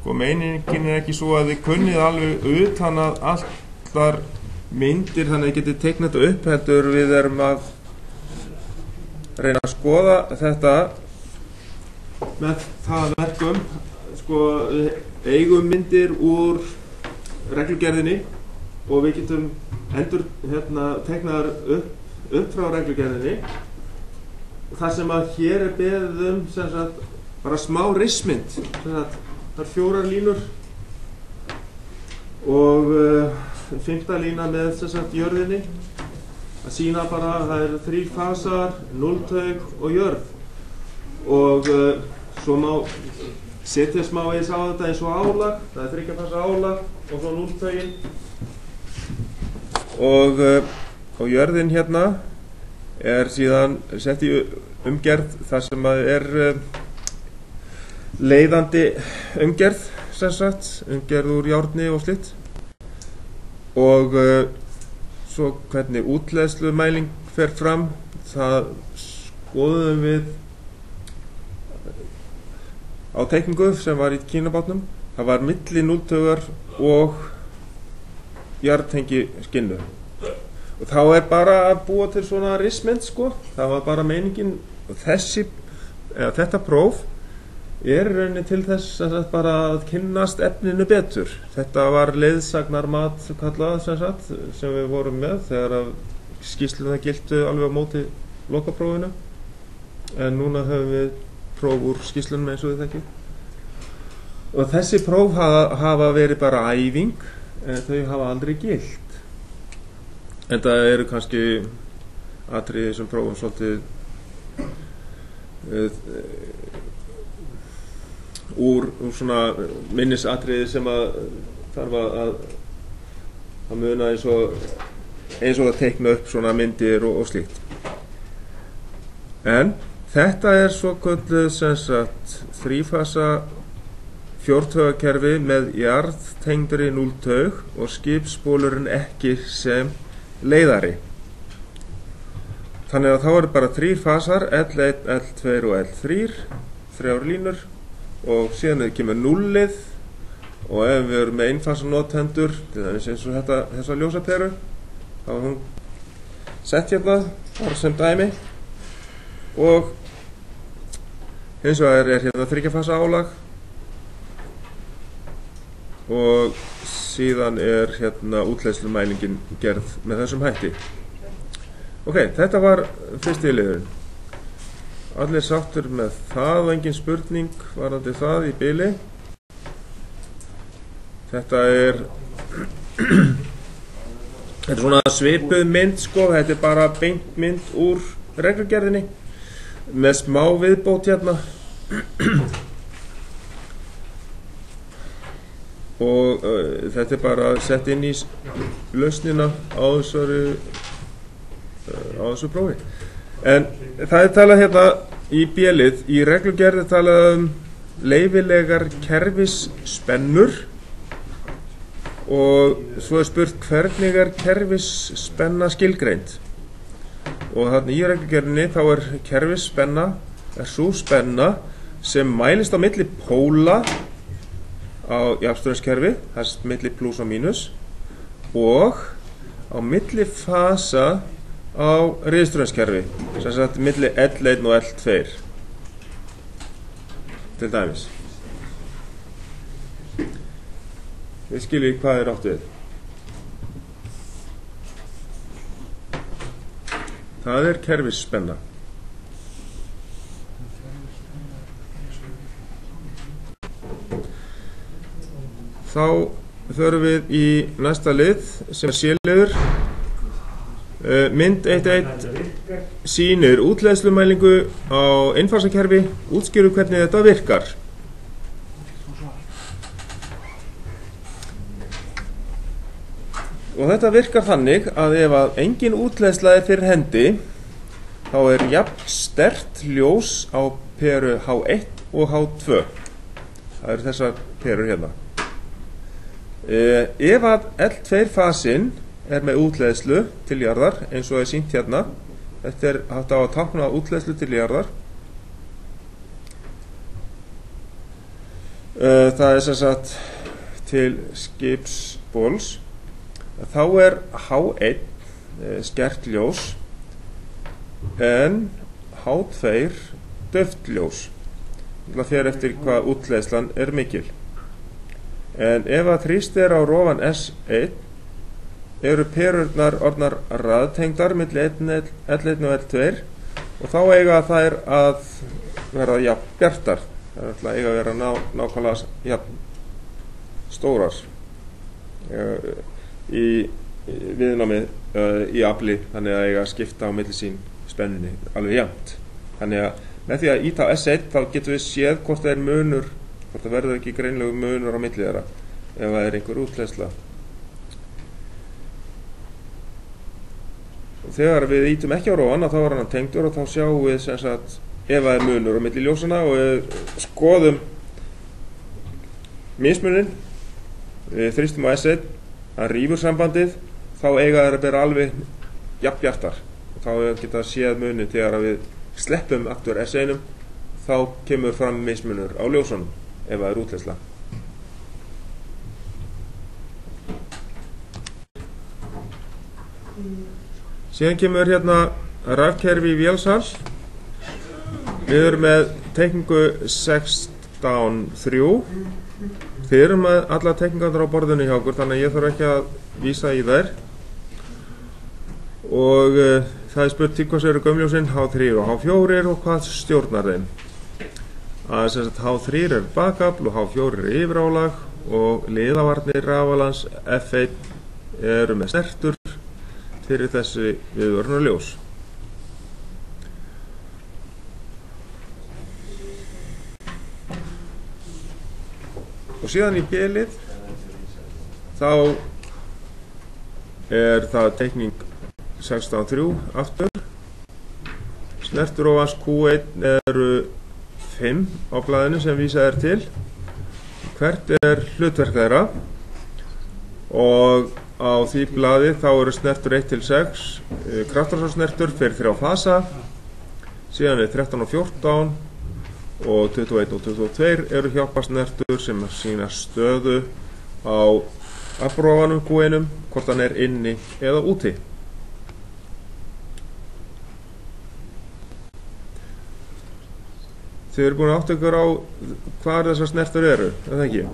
sko meiningin ekki svo að þið kunnið alveg utan að allar myndir þannig að þið getið teiknað þetta upp, heldur við erum að reyna að skoða þetta með það verkum, sko eigum myndir úr reglugerðinni og við getum endur teiknaðar upp frá reglugerðinni. Það sem að hér beðið sem sagt bara smá rismynd, sem sagt það 4 línur og 5. lína með sem sagt jörðinni að sína bara að það 3 fasar, 0-taug og jörð og svo má setja smá eins á þetta eins og álag, það 3 fasa álag og svo 0-taugin og jörðin hérna síðan sett í umgerð þar sem að leiðandi umgerð sem sagt, umgerð úr járni og slitt og svo hvernig útleiðslumæling fer fram, það skoðum við á teikningu sem var í kínabátnum. Það var milli 0-taugar og jarðtengi skinnu og þá bara að búa til svona rismynd sko, það var bara meiningin og þetta próf í rauninni til þess að bara að kynnast efninu betur. Þetta var leiðsagnarmat kallað sem við vorum með þegar að skýrsluna giltu alveg á móti lokaprófinu, en núna höfum við próf úr skýrslunum eins og við þekkjum og þessi próf hafa verið bara æfing en þau hafa aldrei gilt. En það eru kannski atriði sem prófum svolítið úr svona minnisatriði sem að þarf að muna eins og að teikna upp svona myndir og slíkt. En þetta svokölluð sem sagt 3-fasa 4-taugakerfi með jarðtengdri 0-taug og skipsbólurinn ekki sem leiðari. Þannig að þá eru bara 3 fasar, L1, L2 og L3, 3 línur og síðan kemur 0-lið og ef við erum með einfasa notendur, til dæmis eins og þessa ljósaperu, þá er hún sett hérna bara sem dæmi og hins vegar hérna 3-fasa álag og síðan hérna útleiðslumælingin gerð með þessum hætti. Ok, þetta var fyrsti liðurinn. Allir sáttur með það og engin spurning varðandi það í bili. Þetta svona svipuð mynd sko, þetta bara beint mynd úr reglugerðinni með smá viðbót hérna. Og þetta bara sett inn í lausnina á þessu prófi. En það talað hérna í B-lið, í reglugerð talað leyfilegar kerfisspennur og svo spurt hvernig kerfisspenna skilgreind. Og þarna í reglugerðinni þá kerfisspenna sú spenna sem mælist á milli póla á jafnströmskerfi, það milli pluss og mínus og á milli fasa á riðströmskerfi, sem sagt milli L1 og L2 til dæmis. Við skiljum hvað átt við. Það kerfisspenna. Þá förum við í næsta lið sem C-liður. Mynd 1.1 sýnir útleiðslumælingu á einfasakerfi, útskýrir hvernig þetta virkar. Og þetta virkar þannig að ef að engin útleiðsla fyrir hendi, þá jafn sterkt ljós á peru H1 og H2. Það þessar perur hérna. Ef að L2 fasinn með útleiðslu til jarðar, eins og sýnt hérna, þetta hægt á að tákna útleiðslu til jarðar, Það er sem sagt til skipsbóls. Þá er H1 skært ljós en H2 dauft ljós. Það fer eftir hvað útleiðslan er mikil. En ef að þrýst er á rofan S1 eru perurnar orðnar raðtengdar milli L1 og L2 og þá eiga þær að verða jafn bjartar. Það er alltaf eiga að vera nákvæmlega jafn stórar í viðnámi í afli, þannig að eiga að skipta á milli sín spennunni alveg jafnt. Þannig að með því að íta á S1 þá getum við séð hvort það er munur, hvort það verður ekki greinlegu munur á milli þeirra ef það er einhver útleiðsla. Og þegar við ítum ekki á rófan þá er hann tengdur og þá sjáum við sem sagt ef það er munur á milli ljósana og við skoðum mismunin, við þrýstum á S1, hann rýfur sambandið, þá eiga þær að bera alveg jafn bjartar og þá geta séð munin þegar við sleppum aftur S1 þá kemur fram mismunur á ljósunum ef það er útleiðsla. Síðan kemur hérna rafkerfi í vélsal. Við erum með teikningu 16.3. Þið erum með alla teikningarnar á borðinu hjá okkur þannig að ég þarf ekki að vísa í þær. Og það er spurt til hvað eru gömljósin H3 og H4 og hvað stjórnar þeim. H3 er bakafl og H4 er yfirálag og liðavarnir rafalans F1 eru með snertur fyrir þessi viðvörunarljós. Og síðan í B-lið þá er það teikning 16.3 aftur. Snerturófans Q1 eru 5 á blaðinu sem vísað er til. Hvert er hlutverk þeirra? Og á því blaði þá eru snertur 1-6, kraftarsvarsnertur fyrir 3 fasa, síðan er 13 og 14 og 21 og 22 eru hjálparsnertur sem sýna stöðu á afrófanum Q1, hvort hann er inni eða úti. Þið eru búin að átta ykkur á hvar þessar snertur eru, er það ekki?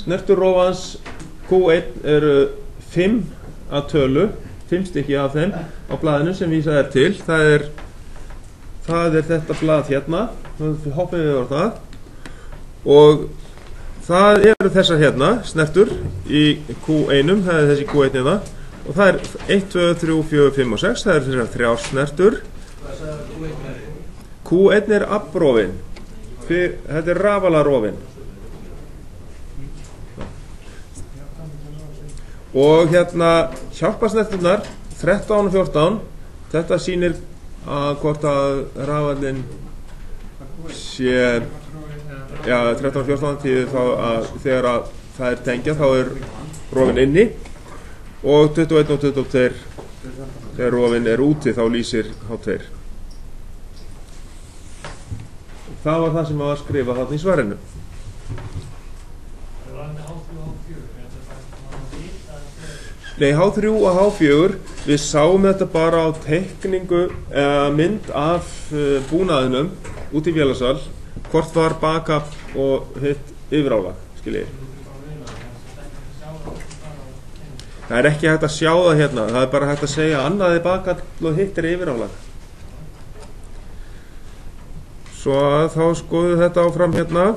Snerturrófans Q1 eru 5 að tölu, 5 stykki af þeim á blaðinu sem vísað er til. Það er þetta blað hérna, við hoppum við á það. Og það eru þessar hérna, snertur í Q1, það er þessi Q1 hérna. Og það er 1, 2, 3, 4, 5 og 6, það er þessar 3 snertur. Q1 er afrófin, þetta er rafalarófin. Og hérna hjálparsnerturnar 13 og 14, þetta sýnir að hvort að rafallinn sé 13 og 14 því þá að þegar að það er tengja þá er rofin inni og 21 og 22 þegar rofin er úti þá lýsir H2. Það var það sem var skrifað þarna í svarinu. Nei, H3 og H4, við sáum þetta bara á teikningu mynd af búnaðinum út í vélasal, hvort var bakafl og hitt yfirálag, skiljið. Það er ekki hægt að sjá það hérna, það er bara hægt að segja annað er bakafl og hitt er yfirálag. Svo þá skoðum þetta áfram hérna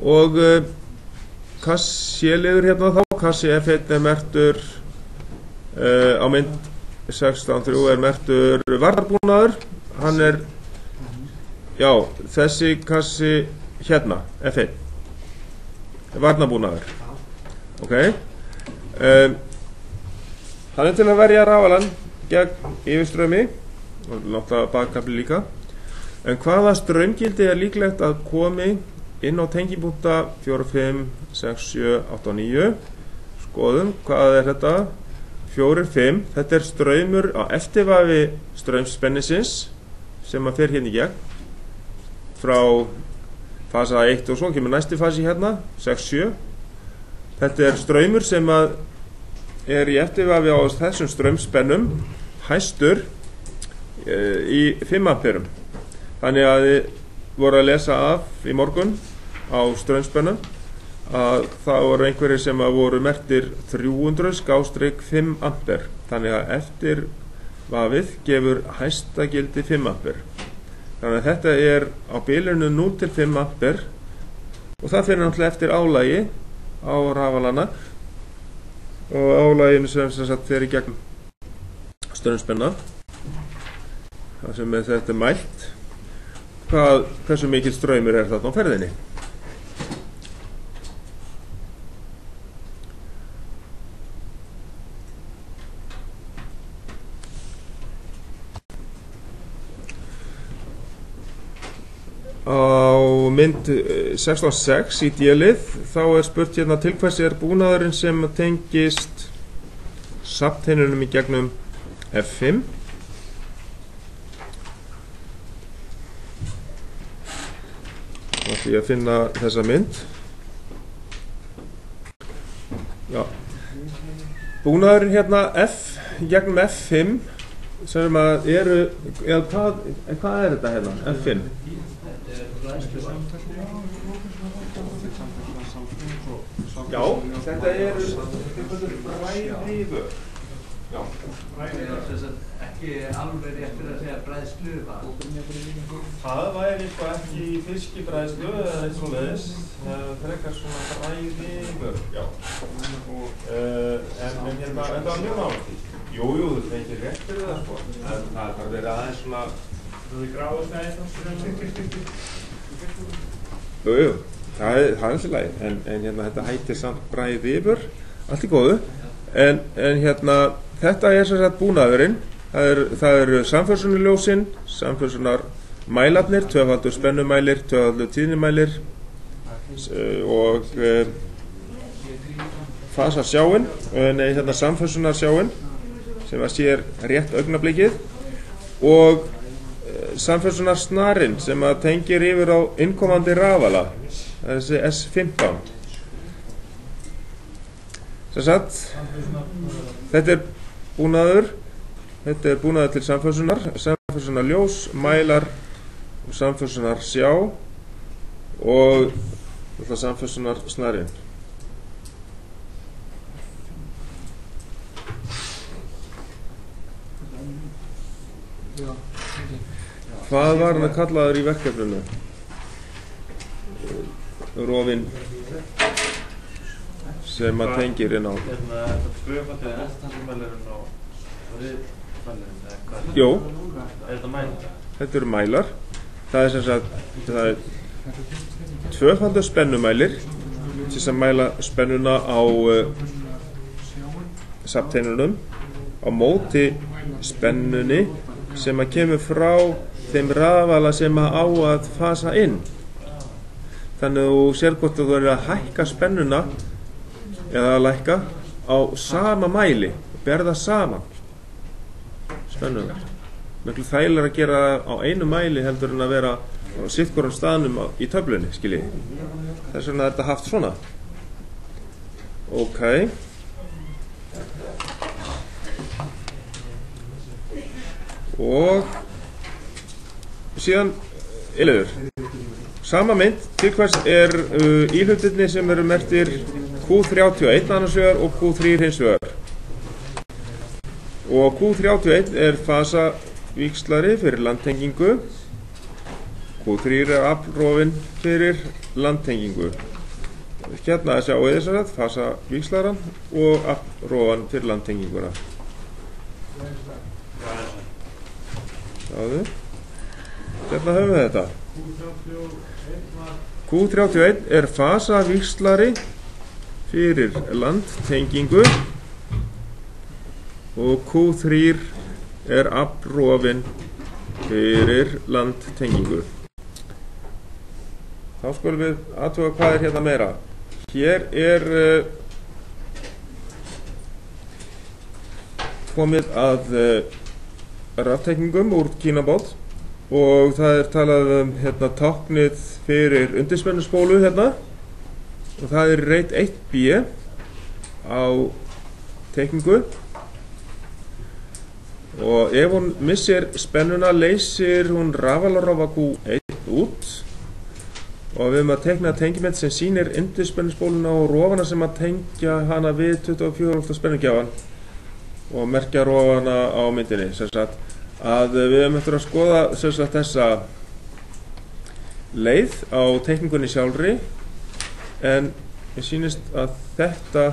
og kassi-liður hérna þá, kassi F1 er merktur á mynd 16.3 er merktur varnarbúnaður, hann er, já, þessi kassi hérna, F1, varnarbúnaður, ok, hann er til að verja rafalann gegn yfirströmi og náttúrulega bakkafli líka, en hvaða straumgildi er líklegt að komi inn á tengibúnta 4, 5, 6, 7, 8 og 9. Skoðum, hvað er þetta? 4,5, þetta straumur á eftirvafi straumspennisins sem fer hérna í gegn frá fasa 1 og svo kemur næsti fasi hérna 6,7. Þetta straumur sem er í eftirvafi á þessum straumspennum hæstur í 5 amperum. Þannig að þið voru að lesa af í morgun á straumspennum að það voru einhverjir sem voru merktir 300/5 amper. Þannig að eftir vafið gefur hæsta gildi 5 amper. Þannig að þetta á bilinu 0 til 5 amper og það fyrir náttúrulega eftir álagi á rafalana og álaginu sem sagt fer í gegn straumspenna. Það sem þetta mælt hversu mikill straumur þarna á ferðinni. Á mynd 16.6 í D-lið þá spurt hérna til hvers búnaðurinn sem tengist safnteinunum í gegnum F5. Þá ætlum ég að finna þessa mynd. Já. Búnaðurinn hérna í gegnum F5 sem hvað þetta hérna? F5. Já, þetta bræðivör. Já. Ekki alveg réttir að segja bræðsluva. Það væri ekki í fiskibræðslu eða eitthvað svoleiðis. Frekar svona bræðivör. Já. En hérna, þetta var mjög nálægt því. Jú, þú fengir rétt fyrir það sko. En það var verið aðeins svona. Þú gráðist það eitthvað? Jú, það alltaf lagi. En hérna, þetta hættir samt bræðivör. Allt í góðu. En hérna, þetta sem sagt búnaðurinn. Það eru samförsunarljósin, samförsunarmælarnir, tvöfaldur spennumælir, tvöfaldur tíðnimælir og fasasjáin, hérna samförsunarsjáin sem sér rétt augnablikið og samförsunarsnarinn sem tengir yfir á innkomandi rafala, þessi S15. Sem sagt, þetta búnaður. Þetta búnaður til samförsunarljós, mælar og samförsunarsjá og samförsunarsnarinn. Hvað var hann kallaður í verkefninu? Rofinn sem tengir inn á. Þetta tvöfaldið eftirmælurinn og Jó, þetta mælar? þetta eru mælar. Það sem sagt tvöfaldur spennumælir til að mæla spennuna á safnteinunum á móti spennunni sem kemur frá þeim rafala sem á að fasa inn. Þannig að þú sér hvort þú verður að hækka spennuna eða að lækka á sama mæli og berða saman spennunar. Miklu þægilega að gera á einu mæli heldur en að vera á sittkorum staðnum í töflunni, skiljið. Þess vegna er þetta haft svona. Ok. Og síðan Ylur. Sama mynd, til hvers íhlutirnir sem eru merktir Q31 annars vegar og Q3 hins vegar. Og Q31 fasavíxlari fyrir landtengingu. Q3 aflrofinn fyrir landtengingu. Hérna sjáum við þess að fasavíxlaran og aflrofan fyrir landtenginguna. Sjáðu. Hérna höfum við þetta. Q31 fasavíxlari fyrir landtengingu og Q3 aflrofinn fyrir landtengingu. Þá skulum við athuga hvað hérna meira. Hér komið að raftekningum úr kínabát og það talað hérna táknið fyrir undirspennusspólu hérna og það reit 1B á teikningu og ef hún missir spennuna leysir hún rafalarofa Q1 út og við erum að teikna tengimynd sem sýnir undirspennusspóluna og rofana sem að tengja hana við 24 V spennugjafan og merkja rofana á myndinni sem sagt að við erum eftir að skoða sem sagt þessa leið á teikningunni sjálfri en ég sýnist að þetta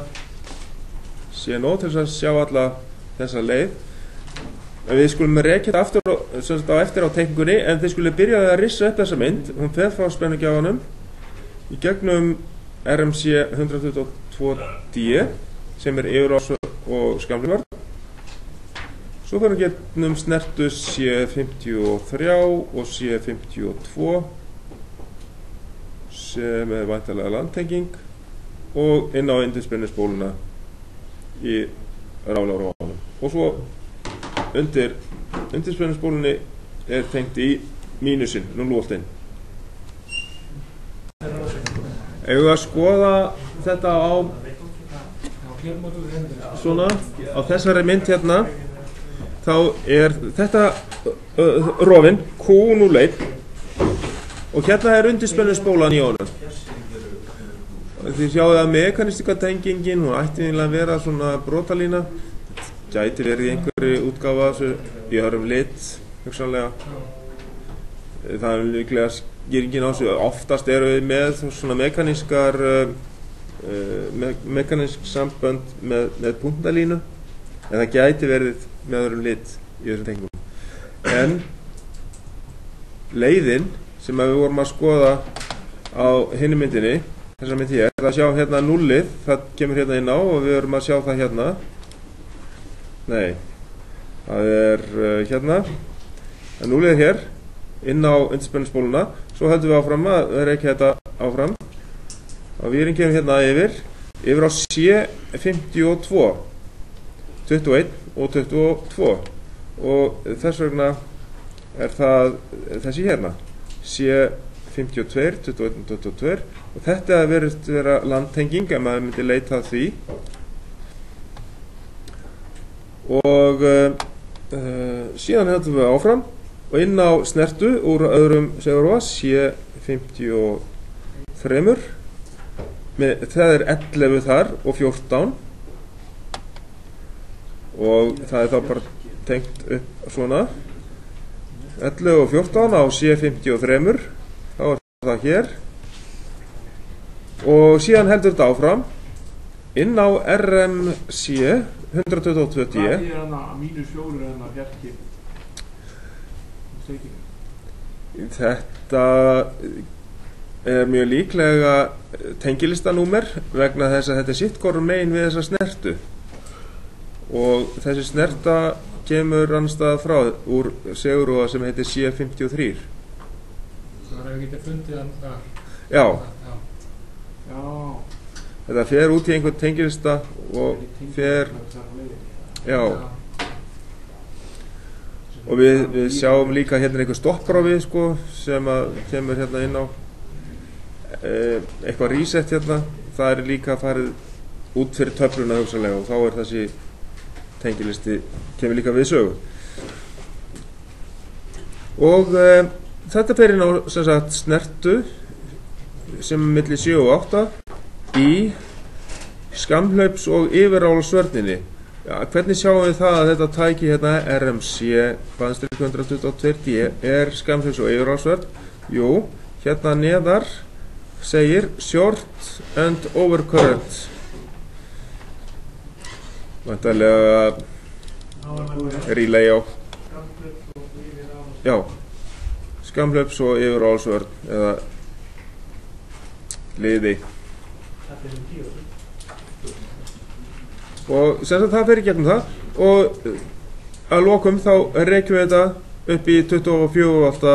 sé nóg til að sjá alla þessa leið. Við skulum rekja þetta aftur á eftir á teikningunni en þið skulum byrja að rissa upp þessa mynd. Hún fer frá spennugjafanum í gegnum RMC 122D sem yfirás og skamliförn. Svo fer hún gegnum snertu C53 og C52 sem væntanlega landtenging og inn á undirspennusspóluna í rafalarofanum og svo undir undirspennusspólunni tengt í mínusinn, 0 voltinn. Ef við að skoða þetta á svona á þessari mynd hérna þá þetta rofinn Q01 og hérna undirspennusspólan í honum. Þið sjáu að mekanistika tengingin hún ætti að vera svona brotalína gæti verið í einhverju útgáfa í hörum lit hugsanlega. Það líklega skýringin á þessu oftast eru við með svona mekanisk sambönd með punktalínu en það gæti verið með öðrum lit í þessum tengingum en leiðin sem við vorum að skoða á hinni myndinni þessa mynd hér, það sjá hérna nullið það kemur hérna inn á og við erum að sjá það hérna nei, það hérna það nullið hér inn á undirspennusspóluna svo höldum við áfram að reykja þetta áfram og við kemur hérna yfir á C52 21 og 22 og þess vegna það þessi hérna C52, 21 og 22 og þetta verður vera landtenging ef maður myndi leita að því og síðan höldum við áfram og inn á snertu úr öðrum segurva C53 það 11 þar og 14 og það þá bara tengt upp svona 11 og 14 á C53 þá það hér og síðan heldur þetta áfram inn á RMC 122D Hvað hann að -4 en að fjarki þetta mjög líklega tengilistanúmer vegna þess að þetta sitt hvorum megin við þessa snertu og þessi snerta kemur annarstað frá úr segurróa sem heitir C53 Það hefur getið fundið hann þar Já Já Þetta fer út í einhvern tengilista og fer Já og við sjáum líka hérna einhver stoppráfi sko, sem að kemur hérna inn á eitthvað reset hérna það líka farið út fyrir töfluna hugsanlega og þá þessi tengilisti kemur líka við sögu og þetta fer inn á sem sagt snertu sem milli 7 og 8 í skamhlaups og yfirrálasvörninni hvernig sjáum við það að þetta tæki hérna RMC 122D skamhlaups og yfirrálasvörn jú, hérna neðar segir short and overcurrent væntanlega relay á já skamhlaups og yfirrálasvörn eða liði og sem sagt það fer í gegnum það og að lokum þá reykjum við þetta upp í 24 V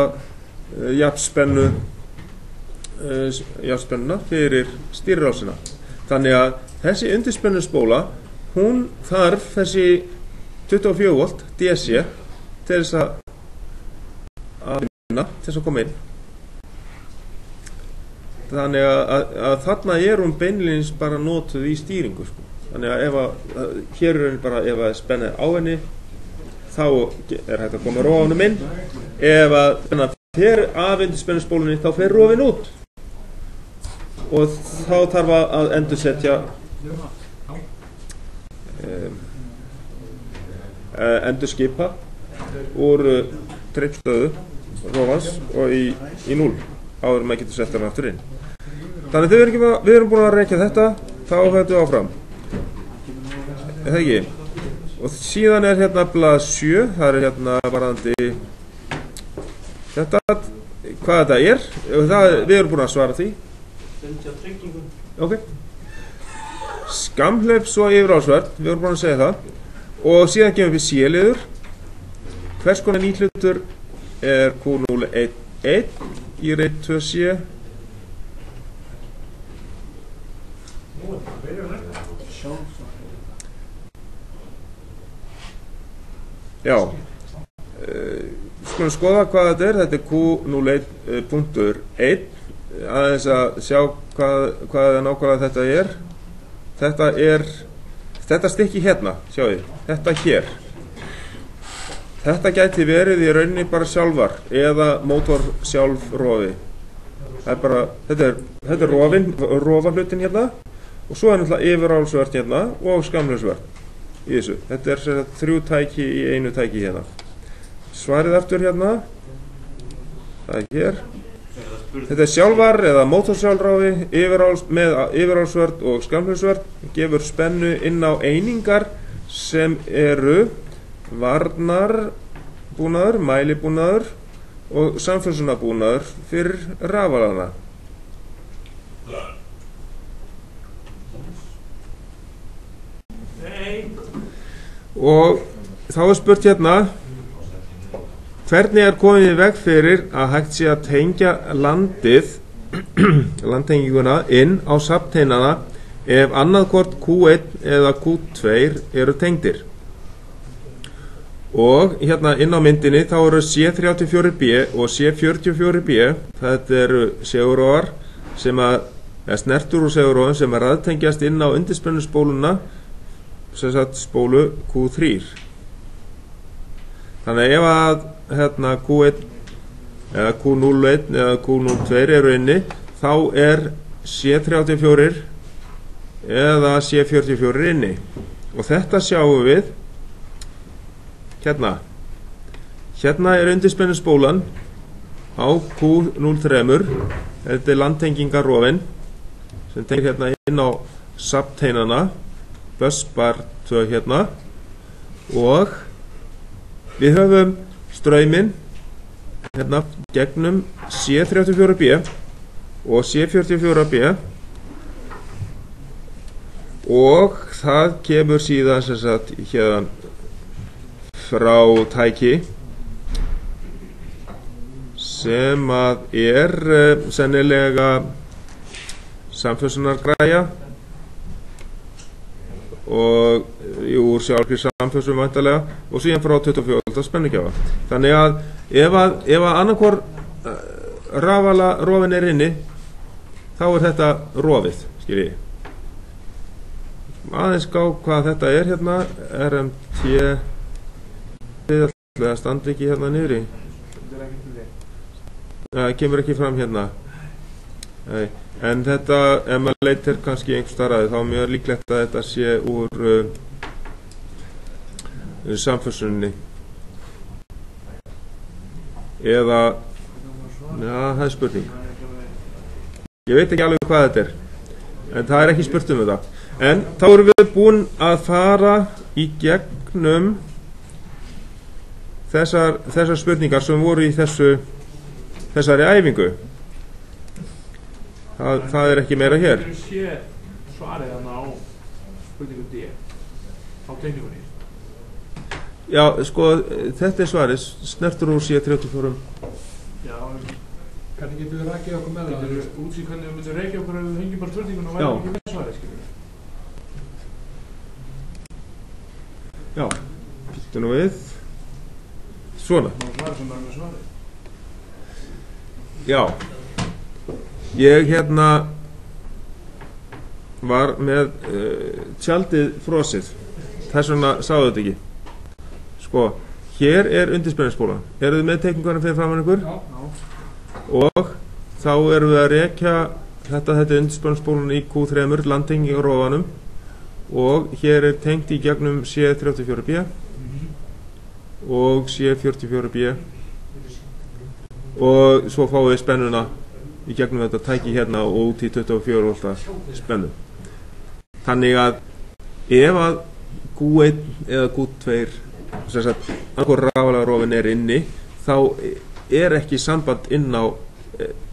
jafnspennuna fyrir stýrirásina þannig að þessi undirspennusspóla hún þarf þessi 24 volt DC til þess að vinna, til þess að koma inn. Þannig að þarna hún beinlínis bara notuð í stýringu, sko. Þannig að hér henni bara, ef að spennið á henni, þá hægt að koma rofanum inn. Ef að fer af undirspennusspólunni, þá fer rofin út. Og þá þarf að endursetja endurskipa úr dreifstöðu rofans og í 0 áður maður getur sett hann aftur inn. Þannig að við erum búin að rekja þetta, þá höfum við áfram. Er það ekki? Og síðan hérna blað 7, það hérna varðandi þetta, hvað þetta við erum búin að svara því. Ok. Skammhlaups og yfirráðsverð, við erum búin að segja það. Og síðan gefum við C-liður. Hvers konar nýhlutur Q011 í reit 2C? Já, skulum skoða hvað þetta er Q01.1, aðeins að sjá hvað nákvæmlega þetta er. Þetta stykki hérna, sjáu þið, þetta hér. Þetta gæti verið í rauninni bara sjálfar eða mótor sjálfrofi. Þetta er rofahlutin hérna og svo náttúrulega yfirráðsvert hérna og skammhlaupsvert í þessu. Þetta er 3 tæki í einu tæki hérna. Svarið aftur hérna, það er hér. Þetta er sjálfar eða mótorsjálfráfi með yfirráðsvert og skammhlaupsvert, gefur spennu inn á einingar sem eru varnarbúnaður, mælibúnaður og samfélsunarbúnaður fyrir rafalana. Og þá er spurt hérna, hvernig komið í veg fyrir að hægt sé að tengja landtenginguna inn á safnteinana ef annað hvort Q1 eða Q2 eru tengdir? Og hérna inn á myndinni þá eru C34B og C44B, þetta eru seguróar snertur úr seguróum sem raðtengjast inn á undirspennusspóluna, sem sagt spólu Q3. Þannig ef að Q1 eða Q01 eða Q02 eru inni, þá er C34 eða C44 inni. Og þetta sjáum við hérna. Hérna er undirspennusspólan á Q03, þetta er landtengingarrofin sem tengir hérna inn á safnteinana, busbar 2 hérna, og við höfum ströyminn hérna gegnum C34B og C44B og það kemur síðan sem sagt hérna frá tæki sem að er sennilega samfélsunargræja og úr sjálfri samfélsum væntanlega og síðan frá 24 volta spennugjafa. Þannig að ef annarkvor rafala-rofin er inni, þá er þetta rofið, skiljiði. Aðeins gá hvað þetta er hérna, RMT, það standi ekki hérna niðri. Það kemur ekki fram hérna. Nei. En þetta, ef maður leitir kannski einhver starraði, þá er mjög líklegt að þetta sé úr samfélsunni. Eða, já, það er spurning. Ég veit ekki alveg hvað þetta er, en það er ekki spurt þetta. En þá erum við búin að fara í gegnum þessar spurningar sem voru í þessari æfingu. Það er ekki meira hér. Þú sé svarið þannig á spurningu D á tengingunni. Já, sko, þetta er svarið, snertur úr C34. Já, hvernig getur við rækið okkur með það? Útsýð hvernig við myndum rækja okkur ef við hengjum bara spurningun og væri ekki með svarið, skilur við. Já, Þetta nú við svona. Já, ég var með tjaldið frosið, þess vegna sáðu þetta ekki. Sko, hér undirspennispólan. Eruð þið með teikningarna fyrir framan ykkur? Já. Og þá erum við að rekja þetta undirspennispólan í Q3, landtengingarofanum, og hér tengt í gegnum C34B og C44B, og svo fáum við spennuna í gegnum þetta tæki hérna og út í 24 volta spennu. Þannig að ef að Q1 eða Q2 annarkor rafalega rofin inni, þá ekki samband inn á,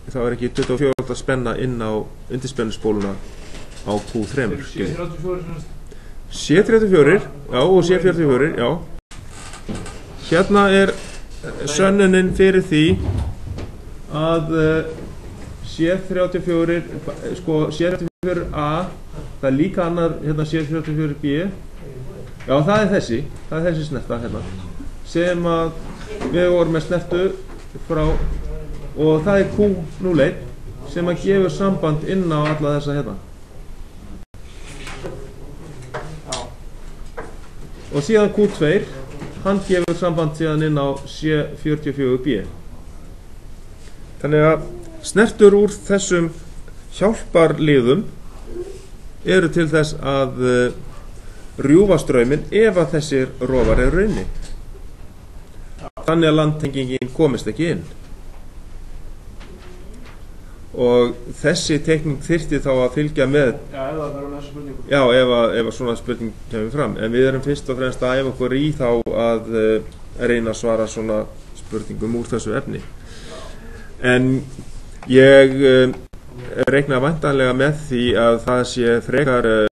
þá ekki 24 volta spenna inn á undirspennuspóluna á Q3. C34, já, og C44, já. Hérna sönnunin fyrir því að C34, sko, C34A, það líka annar C34B, já, það þessi snerta hérna, sem að við vorum með snertu frá, og það Q01 sem að gefur samband inn á alla þessa hérna. Og síðan Q2, hann gefur samband síðan inn á C44B. Þannig að snertur úr þessum hjálparliðum eru til þess að rjúfa strauminn ef að þessir rofar eru inni. Þannig að landtengingin komist ekki inn. Og þessi teikning þyrfti þá að fylgja með. Já, ef það verður næsta spurningu. Já, ef svona spurning kemur fram. En við erum fyrst og fremst að æfa okkur í þá að reyna að svara svona spurningum úr þessu efni. En ég reikna væntanlega með því að það sé frekar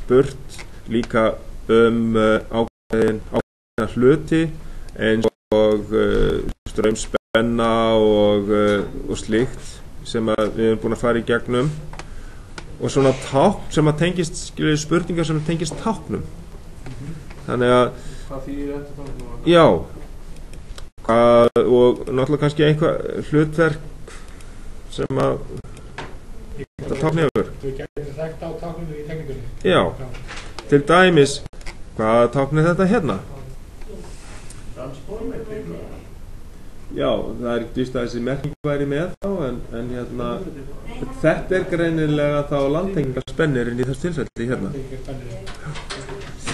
spurt líka ákveðina hluti eins og straumspenna og slíkt sem að við erum búin að fara í gegnum, og svona tákn sem að tengist, spurningar sem tengist táknum. Þannig að hvað þýðir þetta tákn? Já, og náttúrulega kannski eitthvað hlutverk sem að þetta tákn hefur. Þú getur þekkt á táknum í tekningunni? Já, til dæmis, hvað tákn þetta hérna? Já, það ekki víst að þessi merking væri með þá, en hérna, þetta greinilega þá landtengingarspennirinn í þessu tilfelli hérna.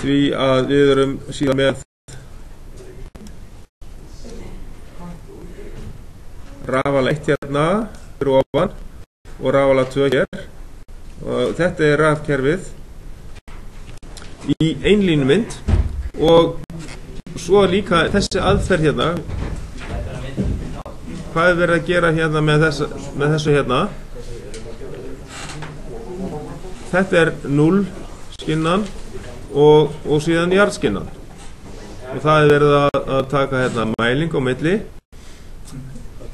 Því að við erum síðan með rafala 1 hérna fyrir ofan og rafala 2 hér, og þetta rafkerfið í einlínumynd, og svo líka þessi aðferð hérna. Hvað verið að gera hérna með þessu hérna? Þetta 0 skinnan og síðan jarðskinnan, og það verið að taka hérna mæling á milli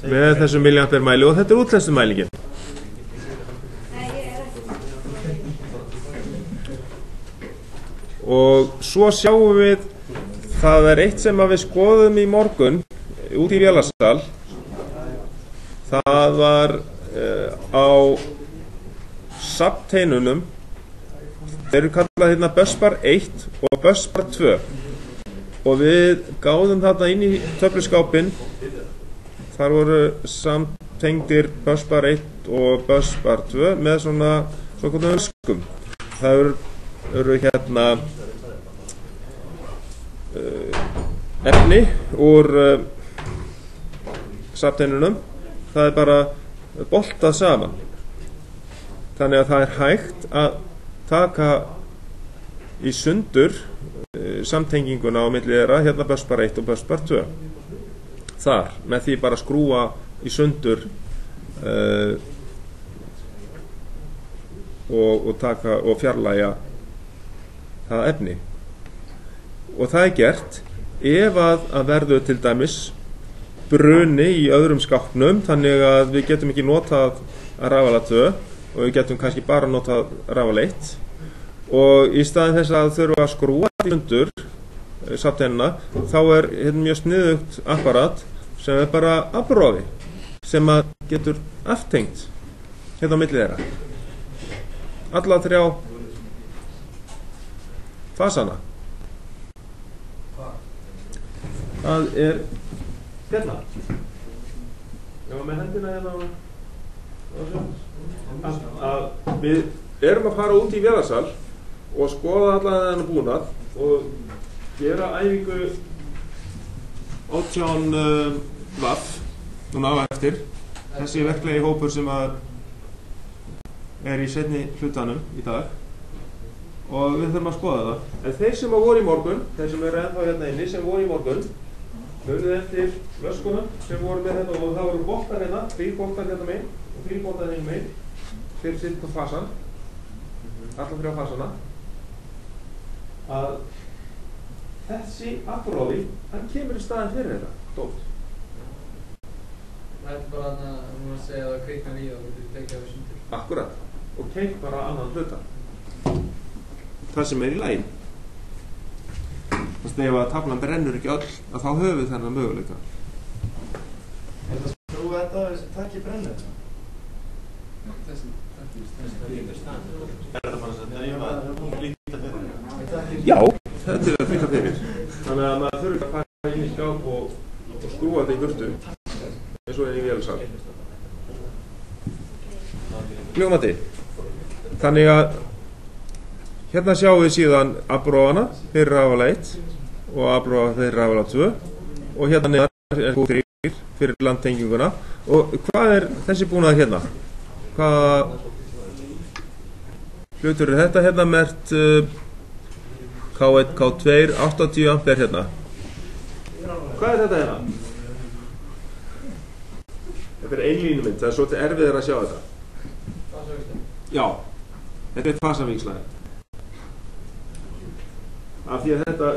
með þessu milliampere mæli, og þetta útlenstu mælingin. Og svo sjáum við, það eitt sem að við skoðum í morgun út í vélasal. Það var á SAP-teinunum, þeir eru kallað hérna busbar 1 og busbar 2, og við gáðum þarna inn í töfluskápinn. Þar voru samtengdir busbar 1 og busbar 2 með svona öskum. Það eru hérna efni úr SAP-teinunum. Það bara boltað saman. Þannig að það hægt að taka í sundur samtenginguna á milli þeirra, hérna busbar 1 og busbar 2. Þar, með því bara skrúa í sundur og taka og fjarlægja það efni. Og það gert ef að verður til dæmis bruni í öðrum skápnum, þannig að við getum ekki notað rafala 2 og við getum kannski bara notað rafala 1, og í staðin þess að þurfa að skrúa í sundur safntennina, þá er mjög sniðugt apparat sem er bara afrofi sem að getur aftengt hérna á milli þeirra alla 3 fasana. Það er hérna með hendina hérna að við erum að fara út í vélasal og skoða allan þennan búnað og gera æfingu 18 vaff núna á eftir. Þessi verklegi hópur sem að er í seinni hlutanum í dag og við þurfum að skoða það. En þeir sem voru í morgun, þeir sem eru ennþá hérna inni sem voru í morgun, munið eftir vöskunum sem voru með þetta og það voru boltar hérna, 3 boltar hérna megin og 3 boltar hérna megin fyrir sitt på fasan, alla 3 fasana. Að þessi afrófi, hann kemur í staðinn fyrir þetta, dótt. Það er bara að segja að það kveiknar í og þú tekja það sundur. Akkurat, og keitt bara annan hluta. Það sem er í lagi. Þannig að ef að taflan brennur ekki öll, að þá höfum við þennan möguleika. Er það trú að þetta takk í brennur? Þessi líka stann. Er það bara að dæfa að flýta fyrir? Já, þetta er að flýta fyrir. Þannig að maður þurfi að fara inn í skáp og skrúa þetta í burtu eins og í vélasal. Gljómandi. Þannig að hérna sjáum við síðan afrófana fyrir rafalega 1 og afrófa fyrir rafalega 2 og hérna neðar er 3 fyrir landtenginguna. Og hvað er þessi búnað hérna? Hvaða hlutur er þetta hérna mert K1, K2, 80 ampere hérna? Hvað er þetta hérna? Þetta er einlínumynd, það er svolítið erfiðir að sjá þetta. Já, þetta er fasavíkslæði. Af því að þetta